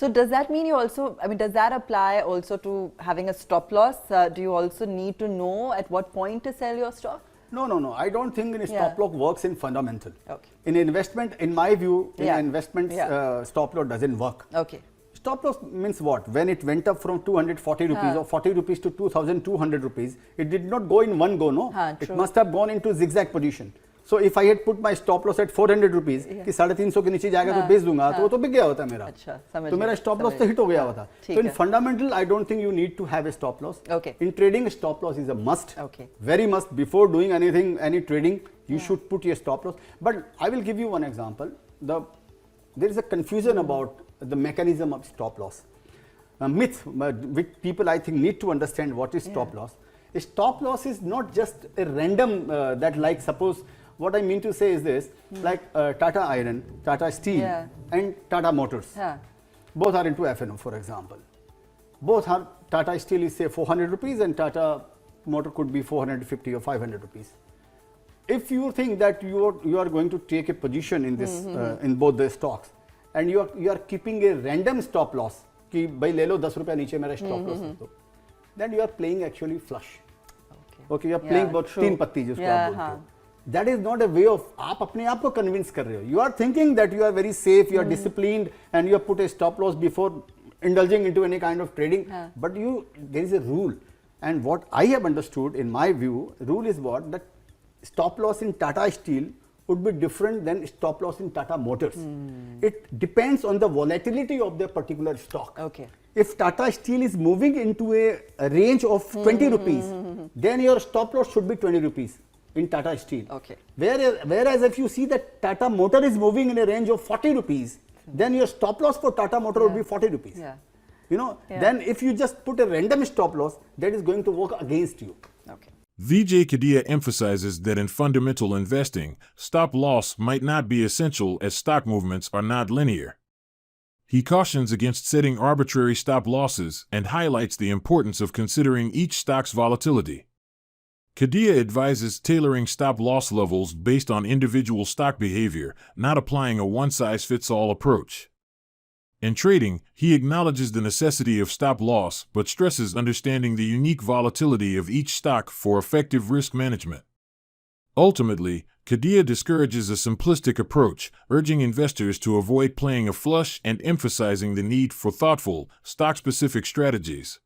So does that mean you also, I mean, does that apply also to having a stop loss? Do you also need to know at what point to sell your stock? No. I don't think a stop loss works in fundamental. Okay. In investment, in my view, in investment, stop loss doesn't work. Okay. Stop loss means what? When it went up from 240 rupees or 40 rupees to 2200 rupees, it did not go in one go, no? It must have gone into zigzag position. So if I had put my stop loss at 400 rupees, कि 350 के नीचे जाएगा तो बेच दूंगा, तो वो तो बिक गया होता मेरा. अच्छा, समझ तो मेरा stop loss तो hit हो गया होता. So in fundamental, I don't think you need to have a stop loss. Okay. In trading, stop loss is a must. Okay. Very must. Before doing anything, any trading, you should put your stop loss. But I will give you one example. There is a confusion about the mechanism of stop loss. A myth which people I think need to understand what is stop loss. A stop loss is not just a random that, like, suppose what I mean to say is this, like Tata Iron, Tata Steel and Tata Motors. Both are into F&O, for example. Both are, Tata Steel is say 400 rupees and Tata Motor could be 450 or 500 rupees. If you think that you are going to take a position in this in both the stocks and you are keeping a random stop loss, कि भाई ले लो 10 रुपया नीचे मेरा stop loss रख दो, then you are playing actually flush. Okay, you are playing about तीन पत्ती जिसको आप बोलते हो. That is not a way of, आप अपने आप को convince कर रहे हो. You are thinking that you are very safe, you are disciplined, and you have put a stop loss before indulging into any kind of trading. But there is a rule, and what I have understood, in my view, rule is what, that stop loss in Tata Steel would be different than stop loss in Tata Motors. It depends on the volatility of the particular stock. Okay. If Tata Steel is moving into a range of 20 rupees, then your stop loss should be 20 rupees in Tata Steel. Okay. Whereas if you see that Tata Motor is moving in a range of 40 rupees, then your stop loss for Tata Motor would be 40 rupees. You know, then if you just put a random stop loss, that is going to work against you. Okay. Vijay Kedia emphasizes that in fundamental investing, stop loss might not be essential as stock movements are not linear. He cautions against setting arbitrary stop losses and highlights the importance of considering each stock's volatility. Kedia advises tailoring stop loss levels based on individual stock behavior, not applying a one-size-fits-all approach. In trading, he acknowledges the necessity of stop loss but stresses understanding the unique volatility of each stock for effective risk management. Ultimately, Kedia discourages a simplistic approach, urging investors to avoid playing a flush and emphasizing the need for thoughtful, stock-specific strategies.